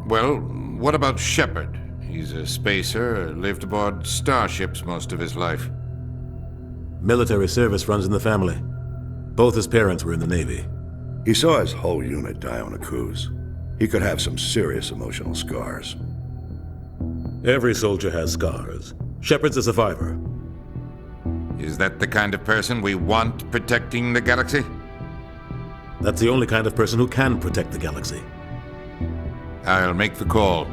Well, what about Shepard? He's a spacer, lived aboard starships most of his life. Military service runs in the family. Both his parents were in the Navy. He saw his whole unit die on a cruise. He could have some serious emotional scars. Every soldier has scars. Shepard's a survivor. Is that the kind of person we want protecting the galaxy? That's the only kind of person who can protect the galaxy. I'll make the call.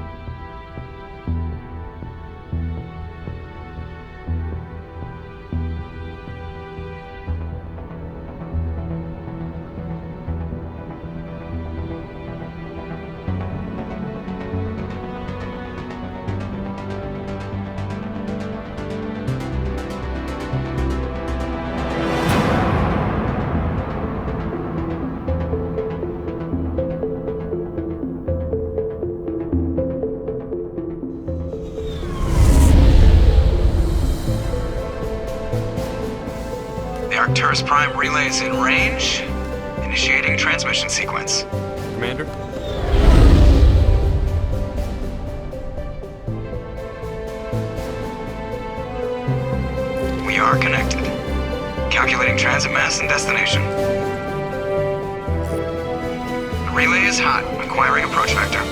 Arcturus Prime relay is in range. Initiating transmission sequence. Commander? We are connected. Calculating transit mass and destination. The relay is hot. Acquiring approach vector.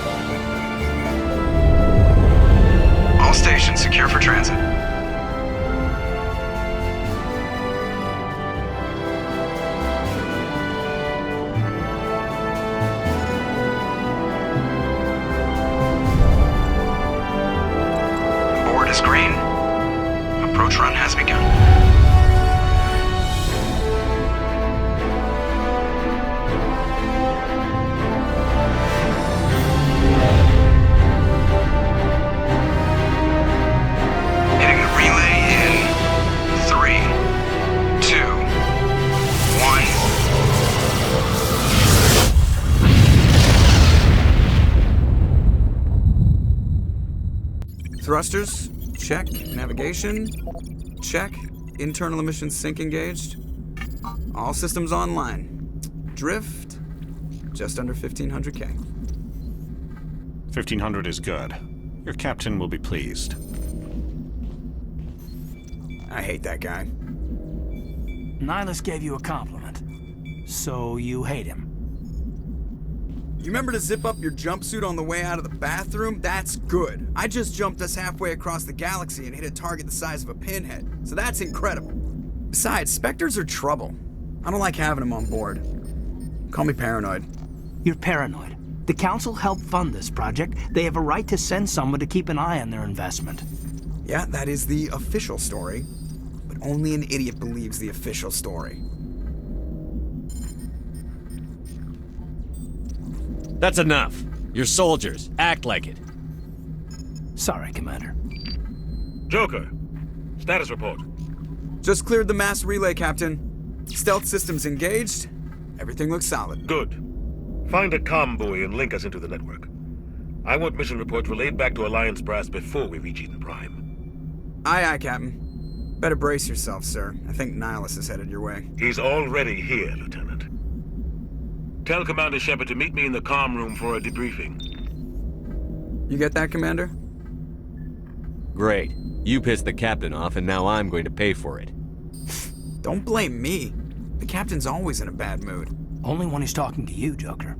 All stations secure for transit. Is green. Approach run has begun. Hitting the relay in 3, 2, 1. Thrusters. Check. Navigation. Check. Internal emissions sync engaged. All systems online. Drift. Just under 1,500K. 1,500 is good. Your captain will be pleased. I hate that guy. Nihilus gave you a compliment. So you hate him. You remember to zip up your jumpsuit on the way out of the bathroom? That's good. I just jumped us halfway across the galaxy and hit a target the size of a pinhead, so that's incredible. Besides, Spectres are trouble. I don't like having them on board. Call me paranoid. You're paranoid. The Council helped fund this project. They have a right to send someone to keep an eye on their investment. Yeah, that is the official story. But only an idiot believes the official story. That's enough. You're soldiers. Act like it. Sorry, Commander. Joker, status report. Just cleared the mass relay, Captain. Stealth systems engaged. Everything looks solid. Good. Find a comm buoy and link us into the network. I want mission reports relayed back to Alliance Brass before we reach Eden Prime. Aye, aye, Captain. Better brace yourself, sir. I think Nihilus is headed your way. He's already here, Lieutenant. Tell Commander Shepard to meet me in the comm room for a debriefing. You get that, Commander? Great. You pissed the captain off, and now I'm going to pay for it. Don't blame me. The captain's always in a bad mood. Only when he's talking to you, Joker.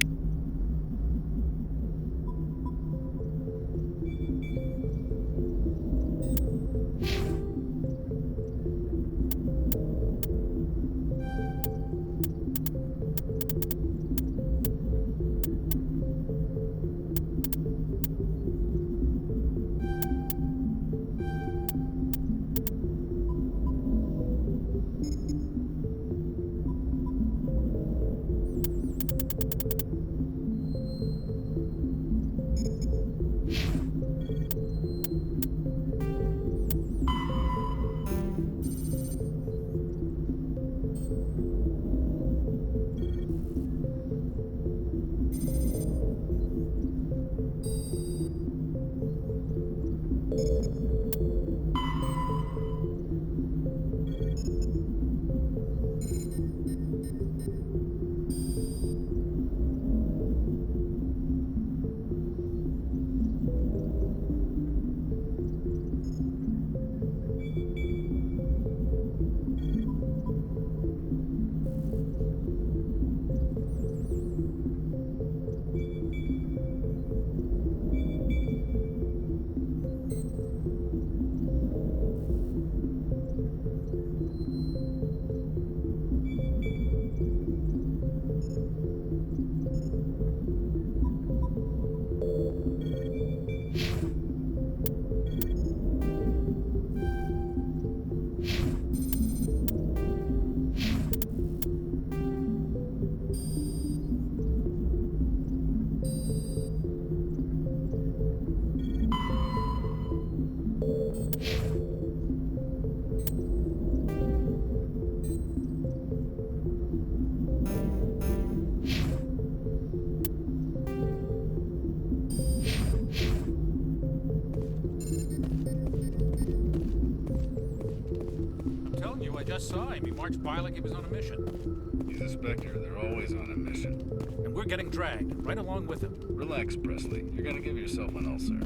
just saw him. He marched by like he was on a mission. He's a Spectre. They're always on a mission. And we're getting dragged, right along with him. Relax, Presley. You're gonna give yourself an ulcer.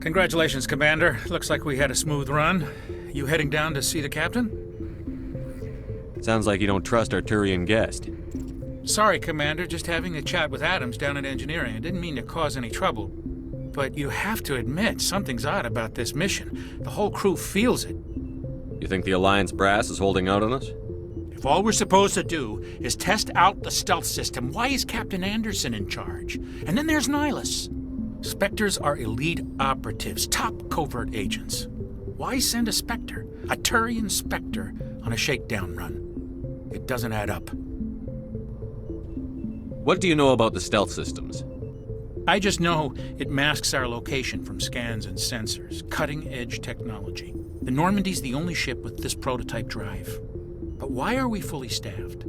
Congratulations, Commander. Looks like we had a smooth run. You heading down to see the captain? Sounds like you don't trust our Turian guest. Sorry, Commander. Just having a chat with Adams down at engineering. I didn't mean to cause any trouble. But you have to admit, something's odd about this mission. The whole crew feels it. You think the Alliance brass is holding out on us? If all we're supposed to do is test out the stealth system, why is Captain Anderson in charge? And then there's Nihilus. Spectres are elite operatives, top covert agents. Why send a Spectre, a Turian Spectre, on a shakedown run? It doesn't add up. What do you know about the stealth systems? I just know it masks our location from scans and sensors. Cutting-edge technology. The Normandy's the only ship with this prototype drive. But why are we fully staffed?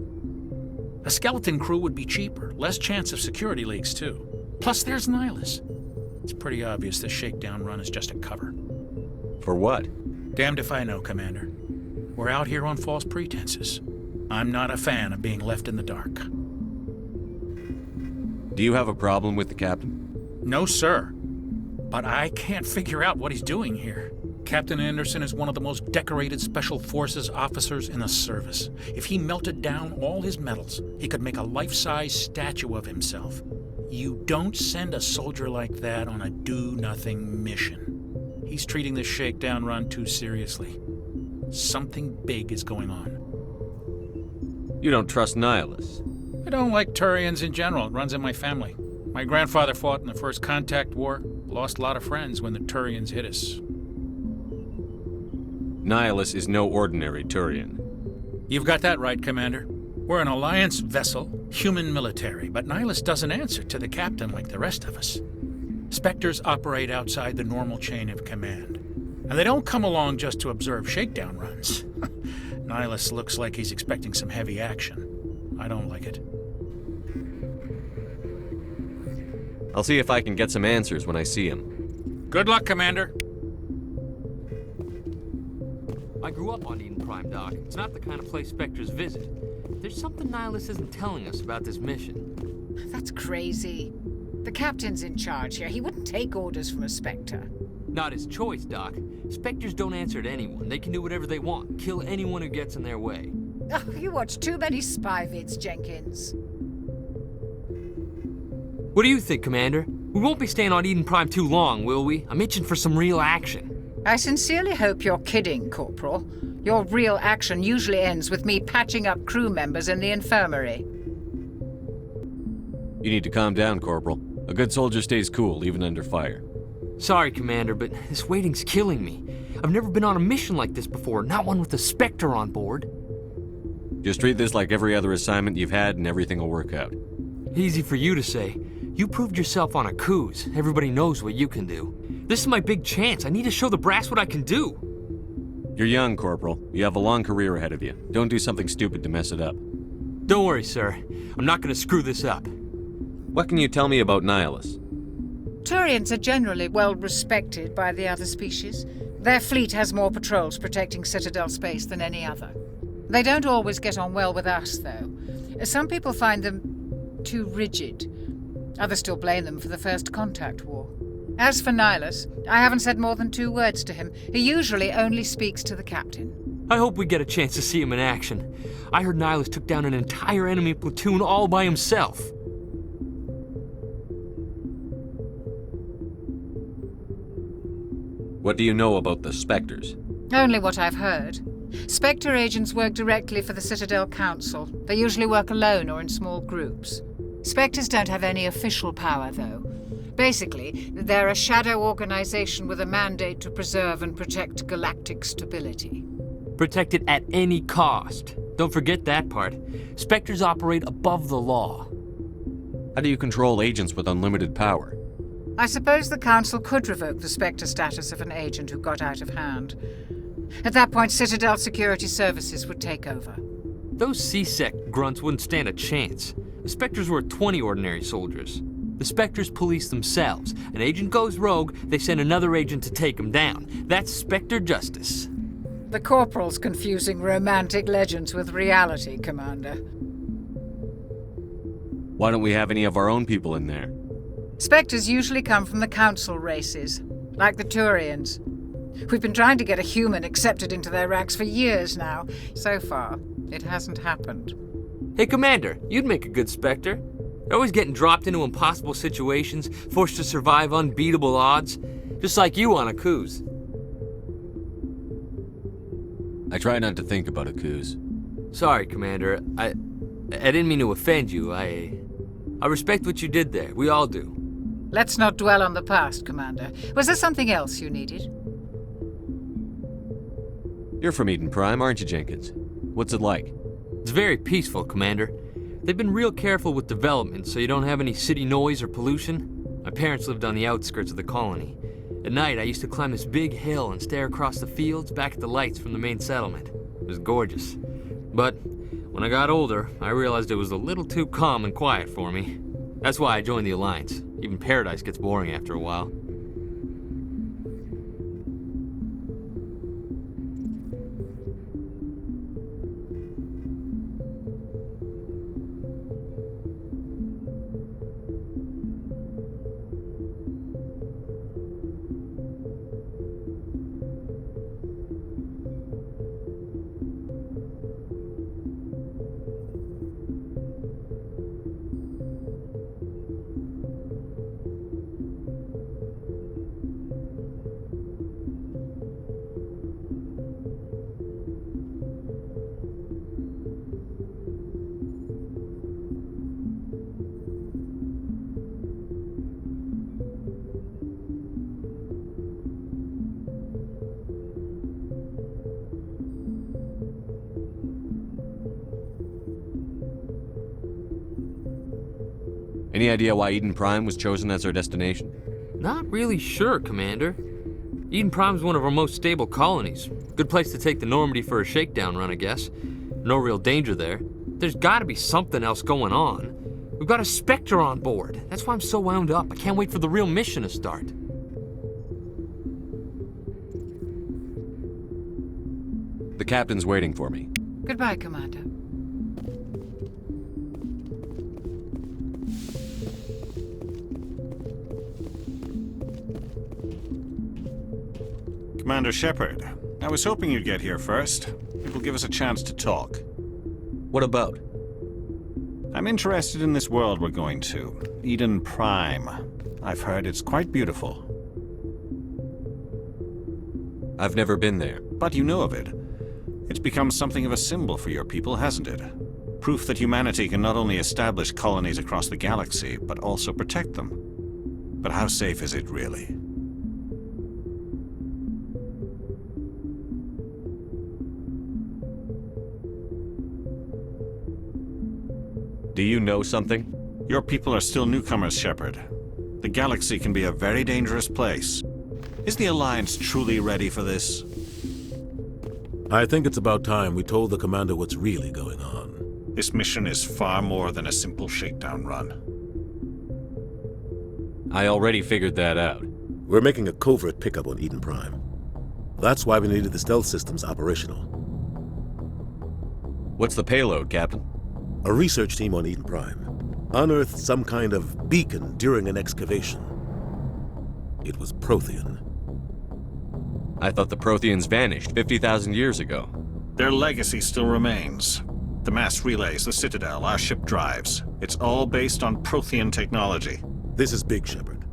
A skeleton crew would be cheaper, less chance of security leaks too. Plus there's Nihilus. It's pretty obvious this shakedown run is just a cover. For what? Damned if I know, Commander. We're out here on false pretenses. I'm not a fan of being left in the dark. Do you have a problem with the captain? No, sir. But I can't figure out what he's doing here. Captain Anderson is one of the most decorated Special Forces officers in the service. If he melted down all his medals, he could make a life-size statue of himself. You don't send a soldier like that on a do-nothing mission. He's treating this shakedown run too seriously. Something big is going on. You don't trust Nihilus? I don't like Turians in general. It runs in my family. My grandfather fought in the First Contact War. Lost a lot of friends when the Turians hit us. Nihilus is no ordinary Turian. You've got that right, Commander. We're an Alliance vessel, human military, but Nihilus doesn't answer to the captain like the rest of us. Spectres operate outside the normal chain of command. And they don't come along just to observe shakedown runs. Nihilus looks like he's expecting some heavy action. I don't like it. I'll see if I can get some answers when I see him. Good luck, Commander. I grew up on Eden Prime, Doc. It's not the kind of place Spectres visit. There's something Nihilus isn't telling us about this mission. That's crazy. The captain's in charge here. He wouldn't take orders from a Spectre. Not his choice, Doc. Spectres don't answer to anyone. They can do whatever they want, kill anyone who gets in their way. Oh, you watch too many spy vids, Jenkins. What do you think, Commander? We won't be staying on Eden Prime too long, will we? I'm itching for some real action. I sincerely hope you're kidding, Corporal. Your real action usually ends with me patching up crew members in the infirmary. You need to calm down, Corporal. A good soldier stays cool, even under fire. Sorry, Commander, but this waiting's killing me. I've never been on a mission like this before, not one with a Spectre on board. Just treat this like every other assignment you've had and everything will work out. Easy for you to say. You proved yourself on Akuz. Everybody knows what you can do. This is my big chance. I need to show the brass what I can do. You're young, Corporal. You have a long career ahead of you. Don't do something stupid to mess it up. Don't worry, sir. I'm not going to screw this up. What can you tell me about Nihilus? Turians are generally well respected by the other species. Their fleet has more patrols protecting Citadel space than any other. They don't always get on well with us, though. Some people find them too rigid. Others still blame them for the First Contact War. As for Nihilus, I haven't said more than 2 words to him. He usually only speaks to the captain. I hope we get a chance to see him in action. I heard Nihilus took down an entire enemy platoon all by himself. What do you know about the Spectres? Only what I've heard. Spectre agents work directly for the Citadel Council. They usually work alone or in small groups. Spectres don't have any official power, though. Basically, they're a shadow organization with a mandate to preserve and protect galactic stability. Protect it at any cost. Don't forget that part. Spectres operate above the law. How do you control agents with unlimited power? I suppose the Council could revoke the Spectre status of an agent who got out of hand. At that point, Citadel Security Services would take over. Those C-Sec grunts wouldn't stand a chance. The Spectres were 20 ordinary soldiers. The Spectres police themselves. An agent goes rogue, they send another agent to take him down. That's Spectre justice. The Corporal's confusing romantic legends with reality, Commander. Why don't we have any of our own people in there? Spectres usually come from the Council races, like the Turians. We've been trying to get a human accepted into their ranks for years now. So far, it hasn't happened. Hey, Commander, you'd make a good Spectre. You're always getting dropped into impossible situations, forced to survive unbeatable odds, just like you on Akuz. I try not to think about Akuz. Sorry, Commander. I didn't mean to offend you. I respect what you did there. We all do. Let's not dwell on the past, Commander. Was there something else you needed? You're from Eden Prime, aren't you, Jenkins? What's it like? It's very peaceful, Commander. They've been real careful with development, so you don't have any city noise or pollution. My parents lived on the outskirts of the colony. At night, I used to climb this big hill and stare across the fields back at the lights from the main settlement. It was gorgeous. But when I got older, I realized it was a little too calm and quiet for me. That's why I joined the Alliance. Even Paradise gets boring after a while. Any idea why Eden Prime was chosen as our destination? Not really sure, Commander. Eden Prime's one of our most stable colonies. Good place to take the Normandy for a shakedown run, I guess. No real danger there. There's gotta be something else going on. We've got a Spectre on board. That's why I'm so wound up. I can't wait for the real mission to start. The captain's waiting for me. Goodbye, Commander. Commander Shepard, I was hoping you'd get here first. It will give us a chance to talk. What about? I'm interested in this world we're going to, Eden Prime. I've heard it's quite beautiful. I've never been there. But you know of it. It's become something of a symbol for your people, hasn't it? Proof that humanity can not only establish colonies across the galaxy, but also protect them. But how safe is it, really? Do you know something? Your people are still newcomers, Shepard. The galaxy can be a very dangerous place. Is the Alliance truly ready for this? I think it's about time we told the Commander what's really going on. This mission is far more than a simple shakedown run. I already figured that out. We're making a covert pickup on Eden Prime. That's why we needed the stealth systems operational. What's the payload, Captain? A research team on Eden Prime unearthed some kind of beacon during an excavation. It was Prothean. I thought the Protheans vanished 50,000 years ago. Their legacy still remains. The mass relays, the Citadel, our ship drives. It's all based on Prothean technology. This is big, Shepard.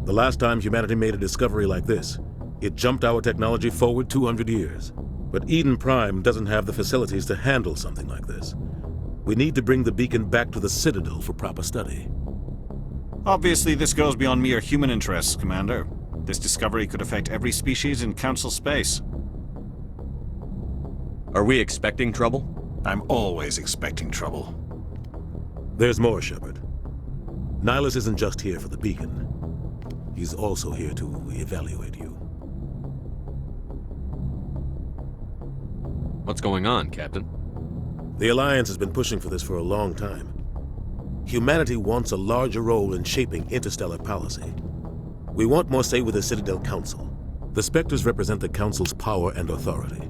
The last time humanity made a discovery like this, it jumped our technology forward 200 years. But Eden Prime doesn't have the facilities to handle something like this. We need to bring the beacon back to the Citadel for proper study. Obviously, this goes beyond mere human interests, Commander. This discovery could affect every species in Council space. Are we expecting trouble? I'm always expecting trouble. There's more, Shepard. Nihilus isn't just here for the beacon. He's also here to evaluate you. What's going on, Captain? The Alliance has been pushing for this for a long time. Humanity wants a larger role in shaping interstellar policy. We want more say with the Citadel Council. The Spectres represent the Council's power and authority.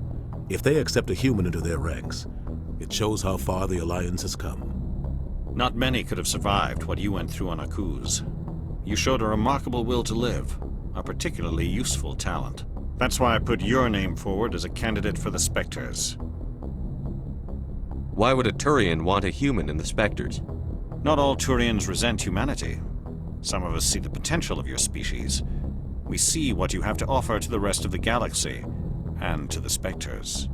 If they accept a human into their ranks, it shows how far the Alliance has come. Not many could have survived what you went through on Akuz. You showed a remarkable will to live, a particularly useful talent. That's why I put your name forward as a candidate for the Spectres. Why would a Turian want a human in the Spectres? Not all Turians resent humanity. Some of us see the potential of your species. We see what you have to offer to the rest of the galaxy, and to the Spectres.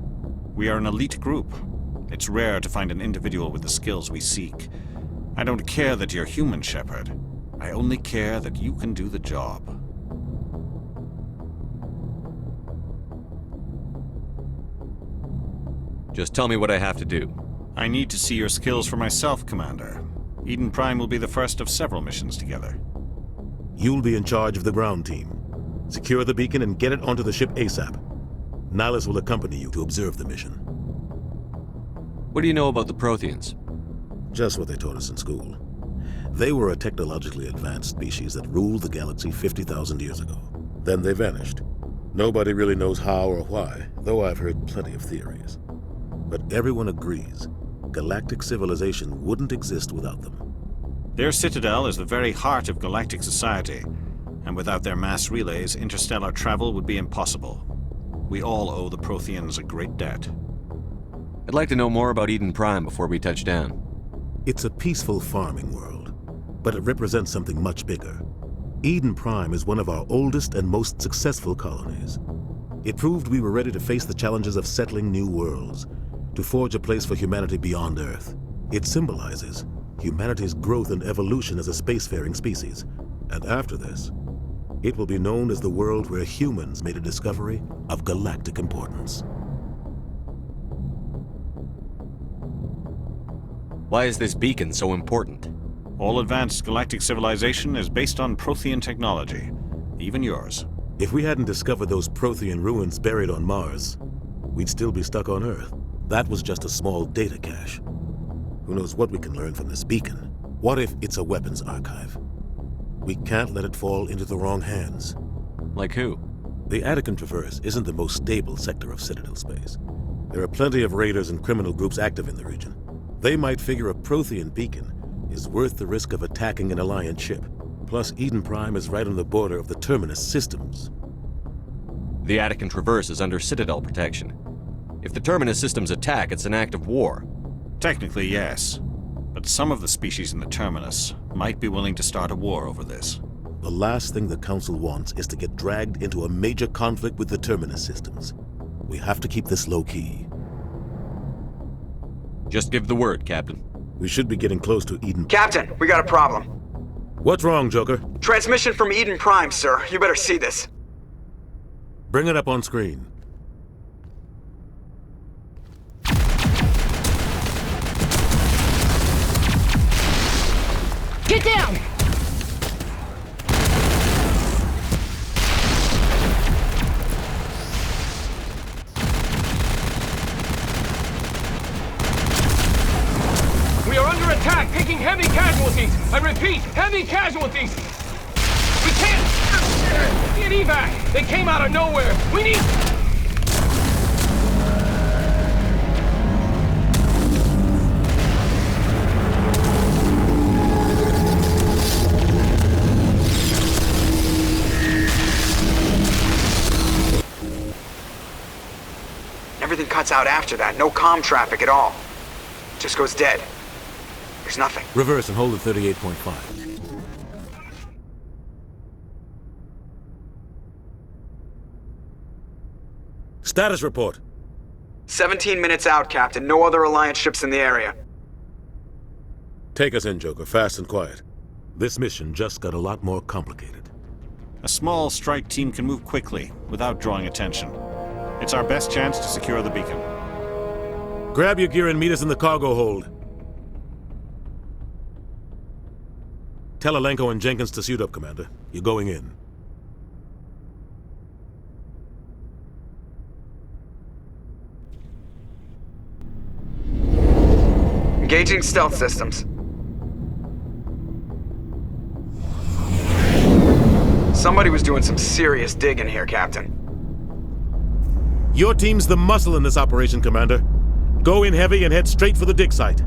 We are an elite group. It's rare to find an individual with the skills we seek. I don't care that you're human, Shepard. I only care that you can do the job. Just tell me what I have to do. I need to see your skills for myself, Commander. Eden Prime will be the first of several missions together. You'll be in charge of the ground team. Secure the beacon and get it onto the ship ASAP. Nihilus will accompany you to observe the mission. What do you know about the Protheans? Just what they taught us in school. They were a technologically advanced species that ruled the galaxy 50,000 years ago. Then they vanished. Nobody really knows how or why, though I've heard plenty of theories. But everyone agrees, galactic civilization wouldn't exist without them. Their citadel is the very heart of galactic society, and without their mass relays, interstellar travel would be impossible. We all owe the Protheans a great debt. I'd like to know more about Eden Prime before we touch down. It's a peaceful farming world, but it represents something much bigger. Eden Prime is one of our oldest and most successful colonies. It proved we were ready to face the challenges of settling new worlds, to forge a place for humanity beyond Earth. It symbolizes humanity's growth and evolution as a spacefaring species. And after this, it will be known as the world where humans made a discovery of galactic importance. Why is this beacon so important? All advanced galactic civilization is based on Prothean technology, even yours. If we hadn't discovered those Prothean ruins buried on Mars, we'd still be stuck on Earth. That was just a small data cache. Who knows what we can learn from this beacon? What if it's a weapons archive? We can't let it fall into the wrong hands. Like who? The Attican Traverse isn't the most stable sector of Citadel space. There are plenty of raiders and criminal groups active in the region. They might figure a Prothean beacon is worth the risk of attacking an Alliance ship. Plus, Eden Prime is right on the border of the Terminus systems. The Attican Traverse is under Citadel protection. If the Terminus systems attack, it's an act of war. Technically, yes. But some of the species in the Terminus might be willing to start a war over this. The last thing the Council wants is to get dragged into a major conflict with the Terminus systems. We have to keep this low-key. Just give the word, Captain. We should be getting close to Eden. Captain, we got a problem. What's wrong, Joker? Transmission from Eden Prime, sir. You better see this. Bring it up on screen. Get down! We are under attack, taking heavy casualties. I repeat, heavy casualties. We can't get evac. They came out of nowhere. We need... Everything cuts out after that. No comm traffic at all. Just goes dead. There's nothing. Reverse and hold at 38.5. Status report. 17 minutes out, Captain. No other Alliance ships in the area. Take us in, Joker, fast and quiet. This mission just got a lot more complicated. A small strike team can move quickly, without drawing attention. It's our best chance to secure the beacon. Grab your gear and meet us in the cargo hold. Tell Alenko and Jenkins to suit up, Commander. You're going in. Engaging stealth systems. Somebody was doing some serious digging here, Captain. Your team's the muscle in this operation, Commander. Go in heavy and head straight for the dig site.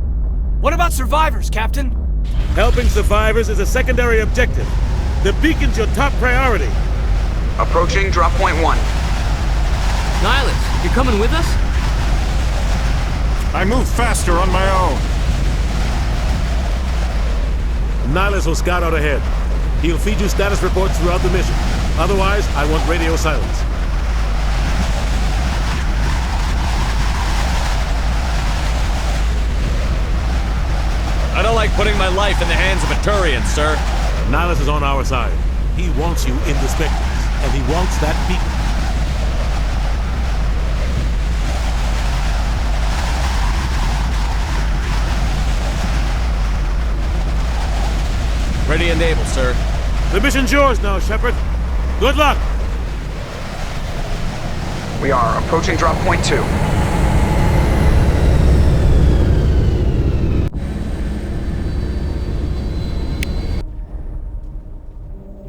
What about survivors, Captain? Helping survivors is a secondary objective. The beacon's your top priority. Approaching drop point 1. Nihilus, you coming with us? I move faster on my own. Nihilus will scout out ahead. He'll feed you status reports throughout the mission. Otherwise, I want radio silence. I don't like putting my life in the hands of a Turian, sir. Nihilus is on our side. He wants you in the Spectres, and he wants that beacon. Ready and able, sir. The mission's yours now, Shepard. Good luck! We are approaching drop point 2.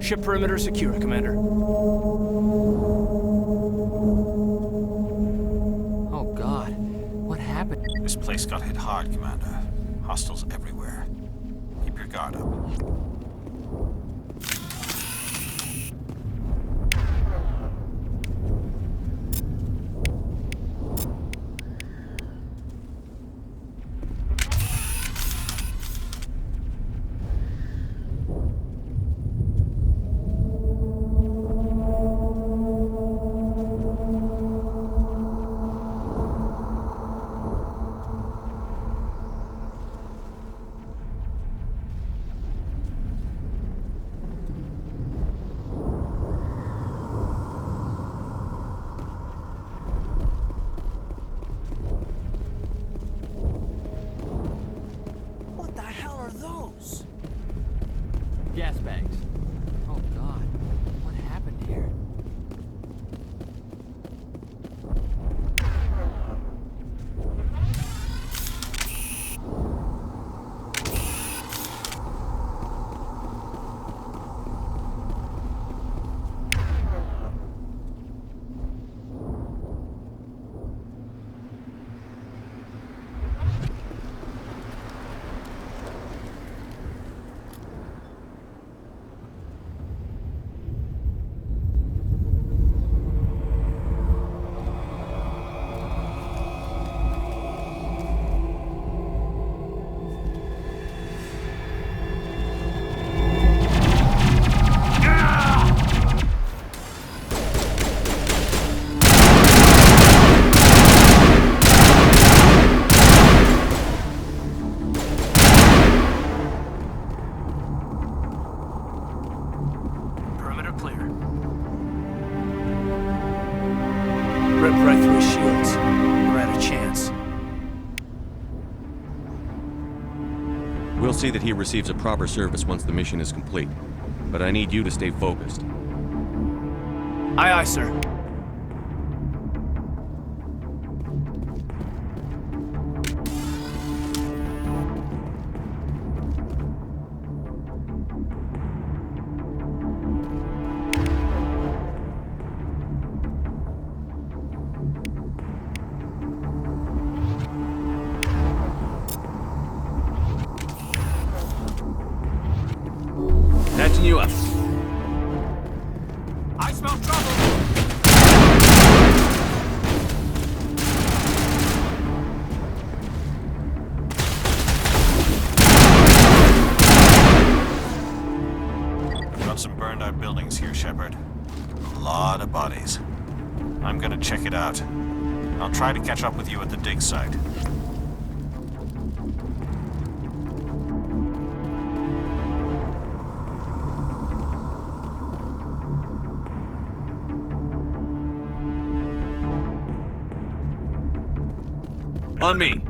Ship perimeter secure, Commander. Oh, God. What happened? This place got hit hard, Commander. Hostiles everywhere. Keep your guard up. Gas bags. Oh, God. What happened here? Rip right through his shields. We're at a chance. We'll see that he receives a proper service once the mission is complete. But I need you to stay focused. Aye, aye, sir. Catching you up. I smell trouble! Got some burned out buildings here, Shepard. A lot of bodies. I'm gonna check it out. I'll try to catch up with you at the dig site. On me.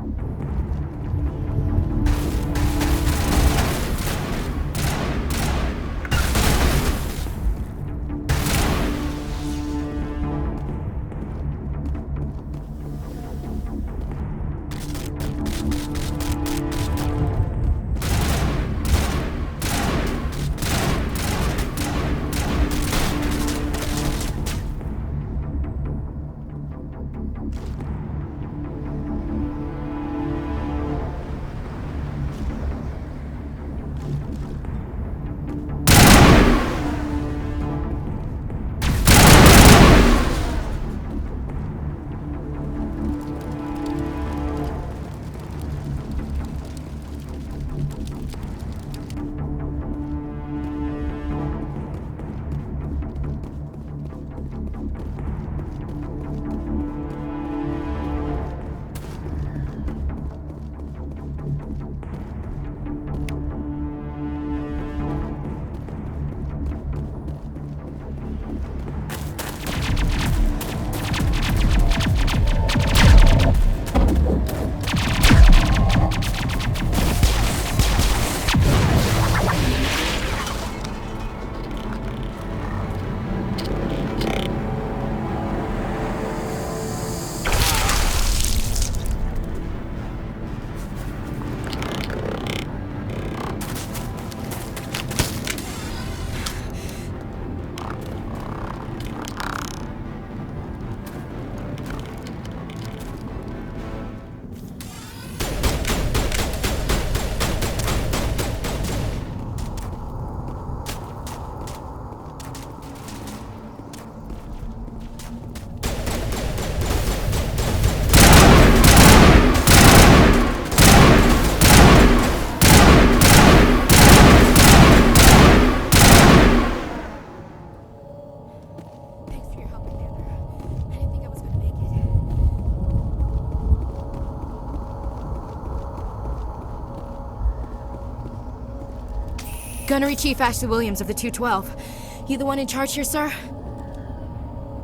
Gunnery Chief Ashley Williams of the 212. You the one in charge here, sir?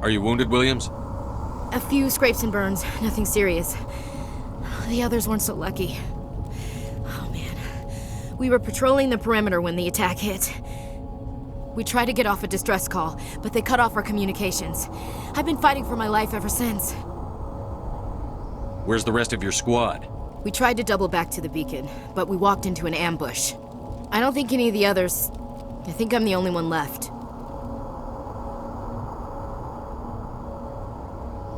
Are you wounded, Williams? A few scrapes and burns, nothing serious. The others weren't so lucky. Oh man. We were patrolling the perimeter when the attack hit. We tried to get off a distress call, but they cut off our communications. I've been fighting for my life ever since. Where's the rest of your squad? We tried to double back to the beacon, but we walked into an ambush. I don't think any of the others... I think I'm the only one left.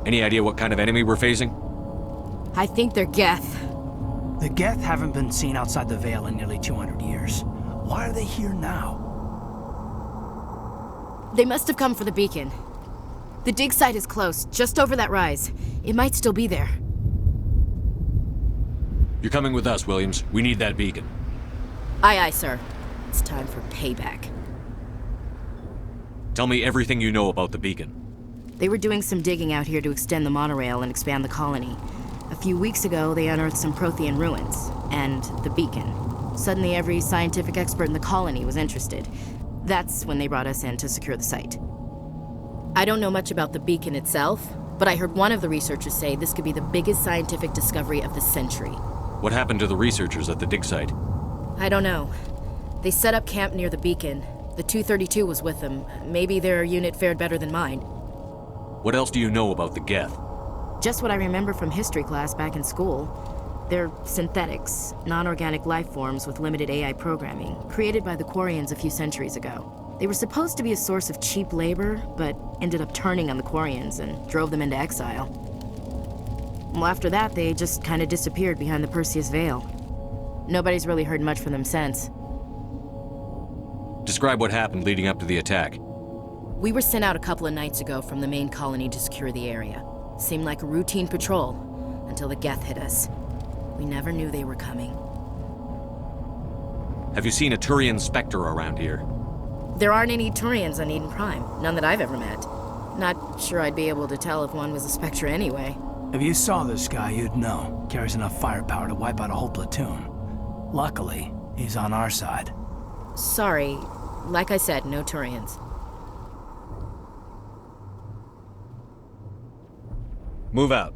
Any idea what kind of enemy we're facing? I think they're Geth. The Geth haven't been seen outside the Veil in nearly 200 years. Why are they here now? They must have come for the beacon. The dig site is close, just over that rise. It might still be there. You're coming with us, Williams. We need that beacon. Aye, aye, sir. It's time for payback. Tell me everything you know about the beacon. They were doing some digging out here to extend the monorail and expand the colony. A few weeks ago, they unearthed some Prothean ruins, and the beacon. Suddenly, every scientific expert in the colony was interested. That's when they brought us in to secure the site. I don't know much about the beacon itself, but I heard one of the researchers say this could be the biggest scientific discovery of the century. What happened to the researchers at the dig site? I don't know. They set up camp near the beacon. The 232 was with them. Maybe their unit fared better than mine. What else do you know about the Geth? Just what I remember from history class back in school. They're synthetics, non-organic life forms with limited AI programming, created by the Quarians a few centuries ago. They were supposed to be a source of cheap labor, but ended up turning on the Quarians and drove them into exile. Well, after that, they just kind of disappeared behind the Perseus Veil. Nobody's really heard much from them since. Describe what happened leading up to the attack. We were sent out a couple of nights ago from the main colony to secure the area. Seemed like a routine patrol, until the Geth hit us. We never knew they were coming. Have you seen a Turian Spectre around here? There aren't any Turians on Eden Prime, none that I've ever met. Not sure I'd be able to tell if one was a Spectre anyway. If you saw this guy, you'd know. Carries enough firepower to wipe out a whole platoon. Luckily, he's on our side. Sorry. Like I said, no Turians. Move out.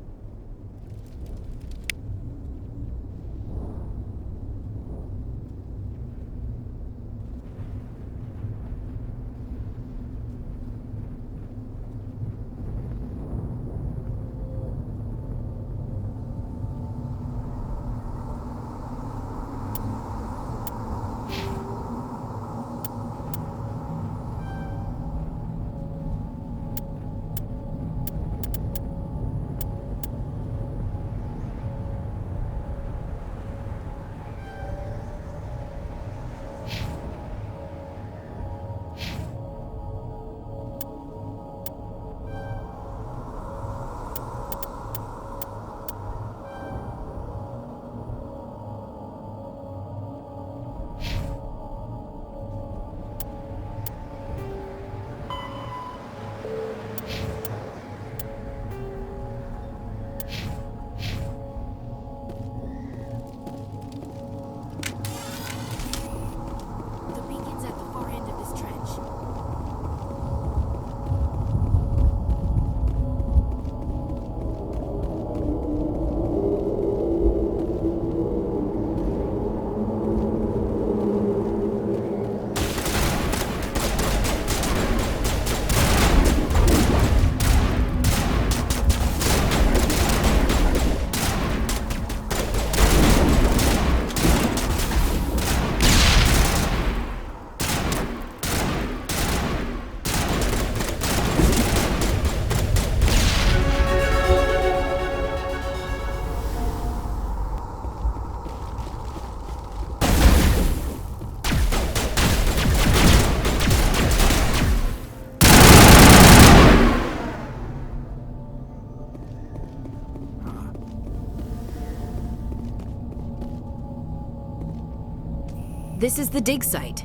This is the dig site.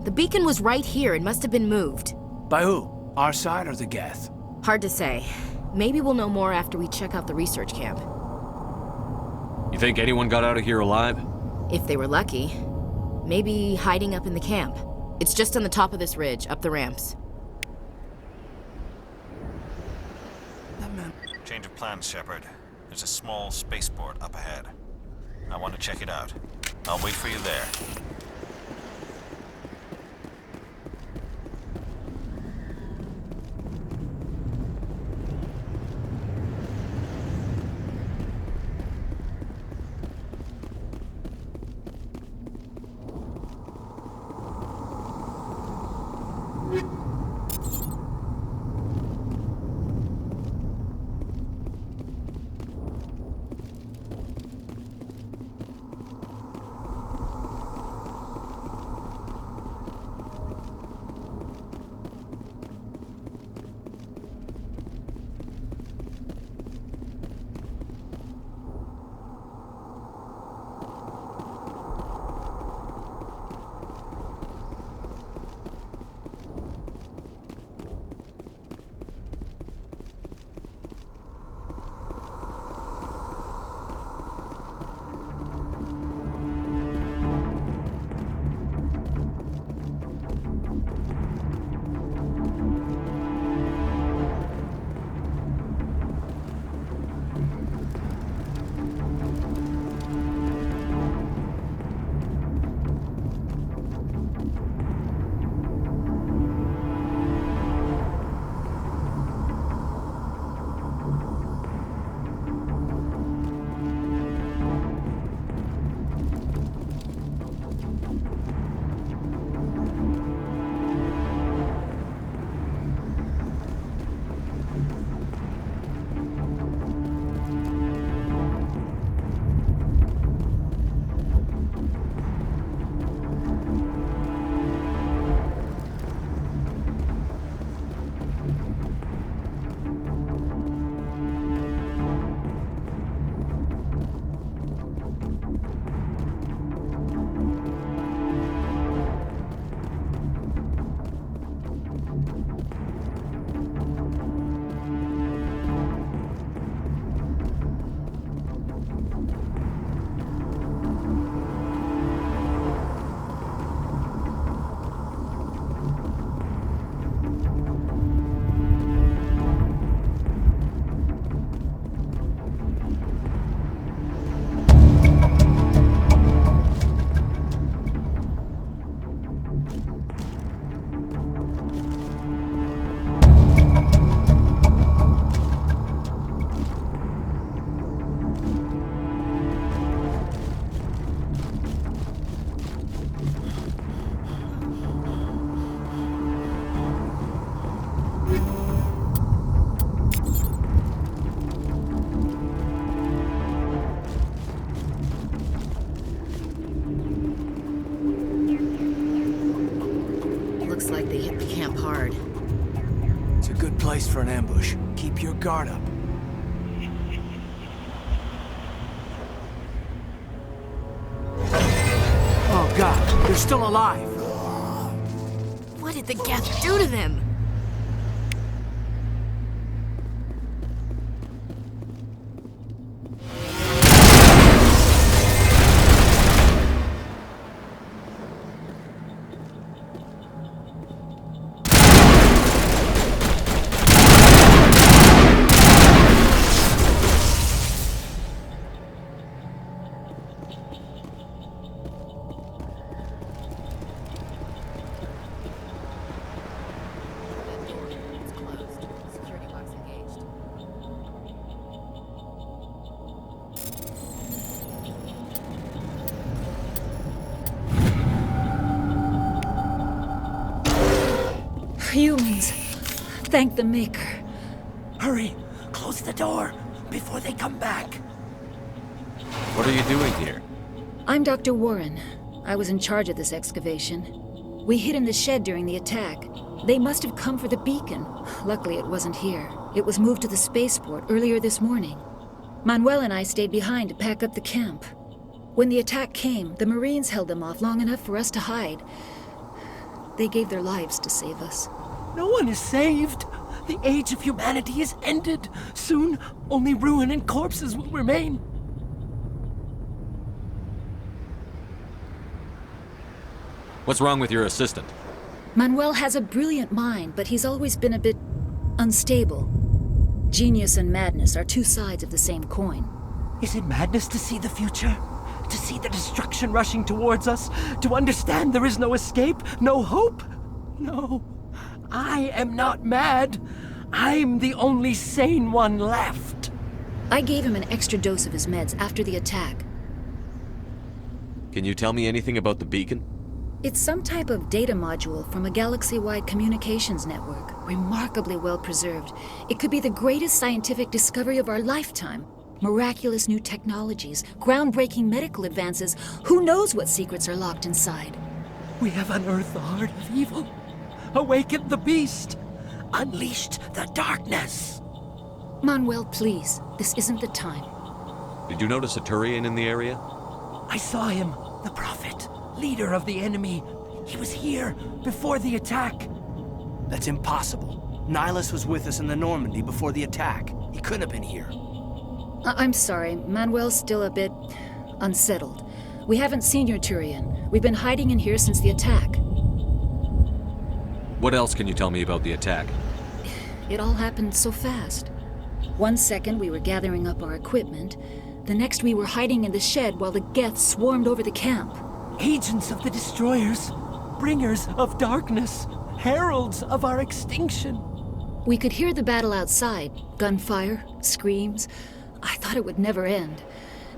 The beacon was right here and must have been moved. By who? Our side or the Geth? Hard to say. Maybe we'll know more after we check out the research camp. You think anyone got out of here alive? If they were lucky. Maybe hiding up in the camp. It's just on the top of this ridge, up the ramps. Change of plans, Shepard. There's a small spaceport up ahead. I want to check it out. I'll wait for you there. Place for an ambush. Keep your guard up. Oh God, they're still alive. What did the Geth do to them? Humans. Thank the Maker. Hurry! Close the door before they come back. What are you doing here? I'm Dr. Warren. I was in charge of this excavation. We hid in the shed during the attack. They must have come for the beacon. Luckily, it wasn't here. It was moved to the spaceport earlier this morning. Manuel and I stayed behind to pack up the camp. When the attack came, the Marines held them off long enough for us to hide. They gave their lives to save us. No one is saved. The age of humanity is ended. Soon, only ruin and corpses will remain. What's wrong with your assistant? Manuel has a brilliant mind, but he's always been a bit unstable. Genius and madness are two sides of the same coin. Is it madness to see the future? To see the destruction rushing towards us? To understand there is no escape? No hope? No. I am not mad. I'm the only sane one left. I gave him an extra dose of his meds after the attack. Can you tell me anything about the beacon? It's some type of data module from a galaxy-wide communications network, remarkably well preserved. It could be the greatest scientific discovery of our lifetime. Miraculous new technologies, groundbreaking medical advances. Who knows what secrets are locked inside? We have unearthed the heart of evil, awakened the beast, unleashed the darkness. Manuel, please, this isn't the time. Did you notice a Turian in the area? I saw him, the Prophet, leader of the enemy. He was here before the attack. That's impossible. Nihilus was with us in the Normandy before the attack. He couldn't have been here. I'm sorry, Manuel's still a bit unsettled. We haven't seen your Turian. We've been hiding in here since the attack. What else can you tell me about the attack? It all happened so fast. 1 second we were gathering up our equipment. The next we were hiding in the shed while the Geth swarmed over the camp. Agents of the Destroyers, bringers of darkness, heralds of our extinction. We could hear the battle outside. Gunfire, screams. I thought it would never end.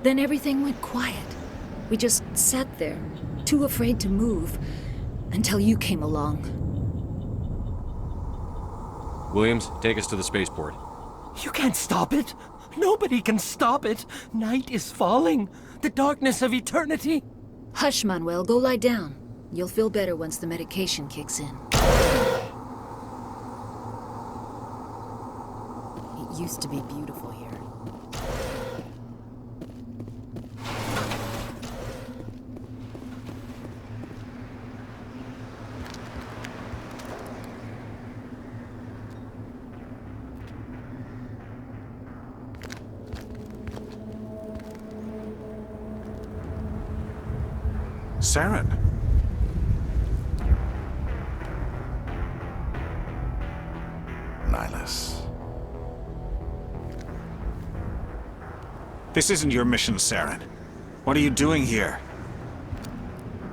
Then everything went quiet. We just sat there, too afraid to move, until you came along. Williams, take us to the spaceport. You can't stop it. Nobody can stop it. Night is falling. The darkness of eternity. Hush, Manuel. Go lie down. You'll feel better once the medication kicks in. It used to be beautiful here. Saren. Nihilus. This isn't your mission, Saren. What are you doing here?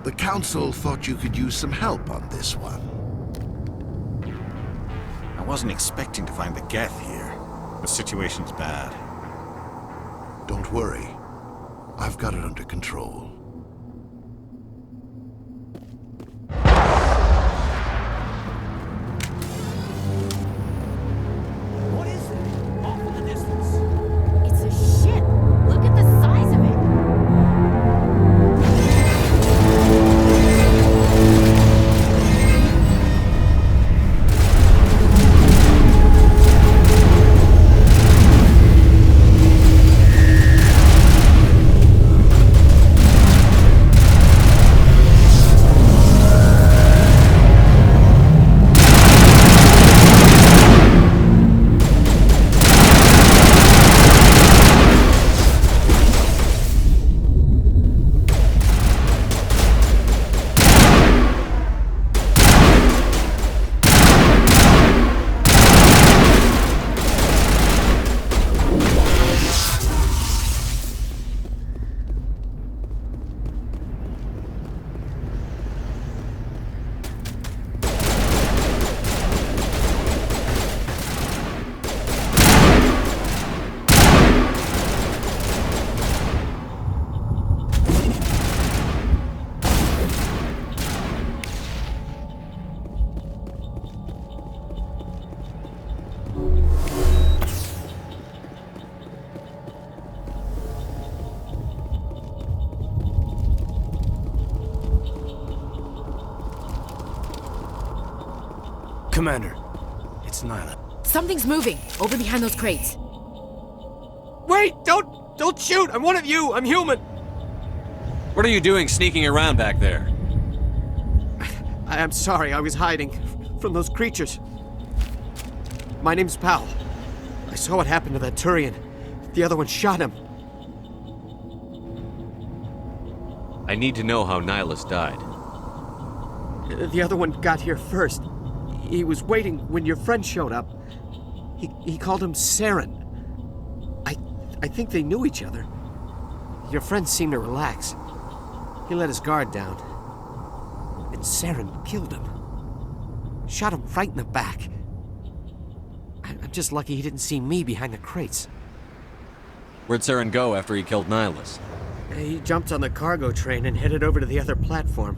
The Council thought you could use some help on this one. I wasn't expecting to find the Geth here. The situation's bad. Don't worry. I've got it under control. What is it? Off in the distance. It's a ship. Look at the size of it. Commander, it's Nyla. Something's moving over behind those crates. Wait! Don't shoot! I'm one of you! I'm human! What are you doing sneaking around back there? I'm sorry, I was hiding from those creatures. My name's Powell. I saw what happened to that Turian. The other one shot him. I need to know how Nihilus died. The other one got here first. He was waiting when your friend showed up. He called him Saren. I think they knew each other. Your friend seemed to relax. He let his guard down. And Saren killed him. Shot him right in the back. I'm just lucky he didn't see me behind the crates. Where'd Saren go after he killed Nihilus? He jumped on the cargo train and headed over to the other platform.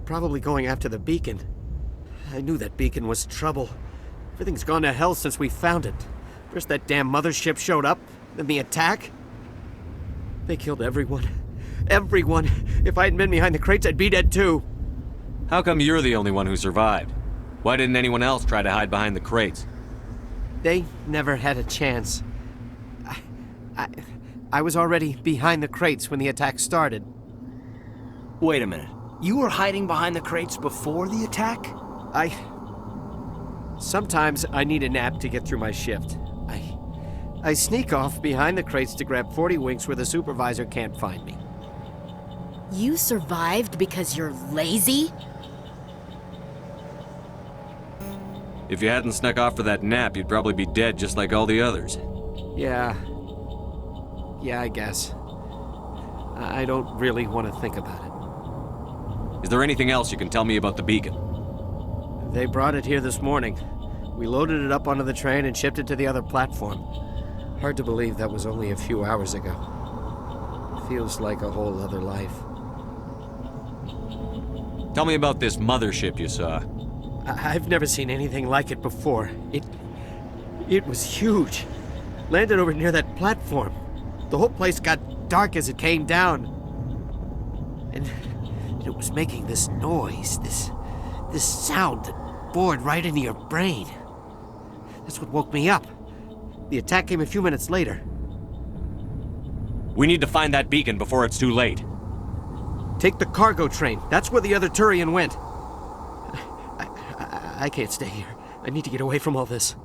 Probably going after the beacon. I knew that beacon was trouble. Everything's gone to hell since we found it. First that damn mothership showed up, then the attack. They killed everyone. Everyone! If I hadn't been behind the crates, I'd be dead too. How come you're the only one who survived? Why didn't anyone else try to hide behind the crates? They never had a chance. I was already behind the crates when the attack started. Wait a minute. You were hiding behind the crates before the attack? Sometimes I need a nap to get through my shift. I sneak off behind the crates to grab 40 winks where the supervisor can't find me. You survived because you're lazy? If you hadn't snuck off for that nap, you'd probably be dead just like all the others. Yeah, I guess. I don't really want to think about it. Is there anything else you can tell me about the beacon? They brought it here this morning. We loaded it up onto the train and shipped it to the other platform. Hard to believe that was only a few hours ago. Feels like a whole other life. Tell me about this mothership you saw. I've never seen anything like it before. It was huge. Landed over near that platform. The whole place got dark as it came down. And it was making this noise, this sound that bored right into your brain. That's what woke me up. The attack came a few minutes later. We need to find that beacon before it's too late. Take the cargo train. That's where the other Turian went. I can't stay here. I need to get away from all this.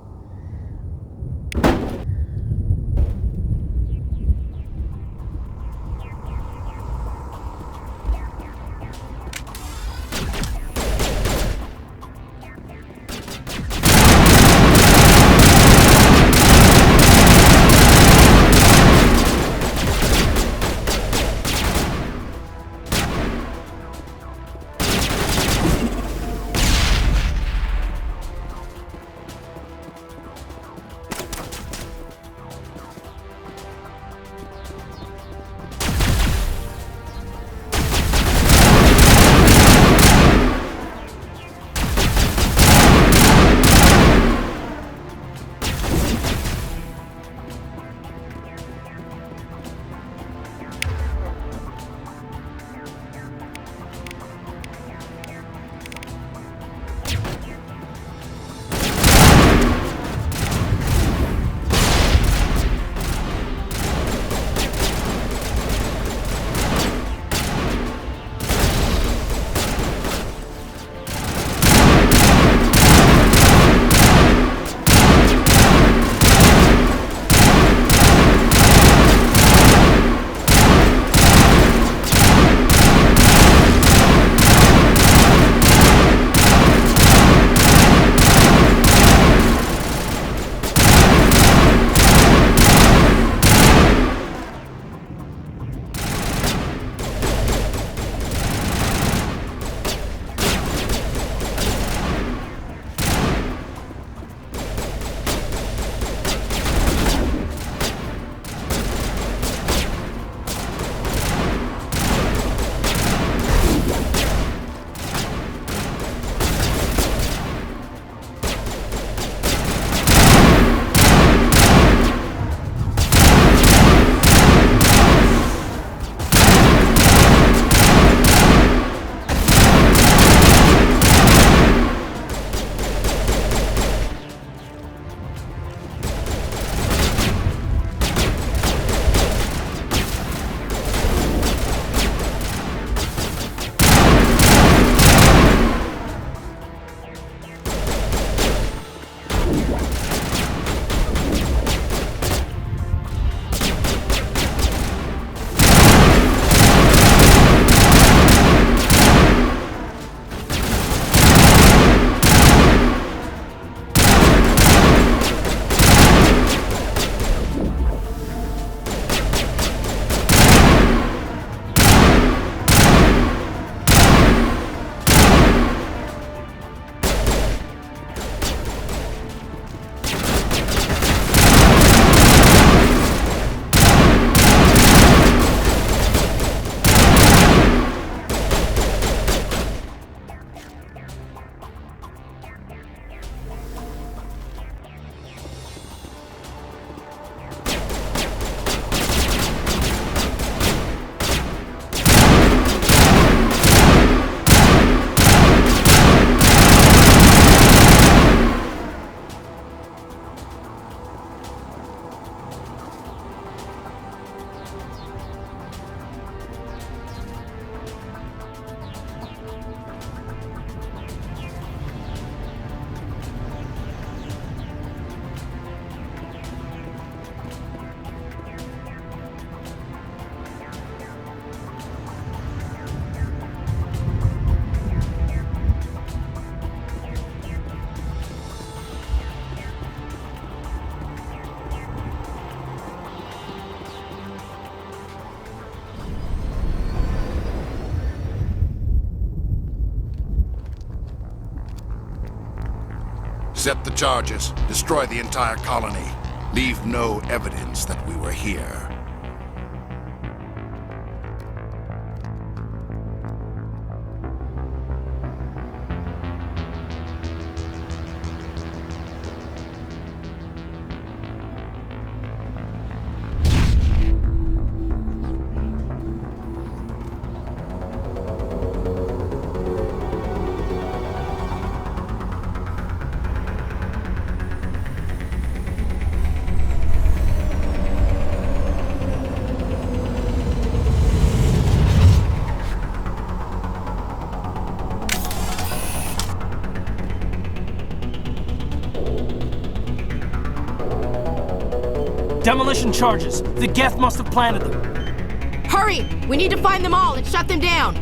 Set the charges. Destroy the entire colony. Leave no evidence that we were here. Demolition charges. The Geth must have planted them. Hurry! We need to find them all and shut them down!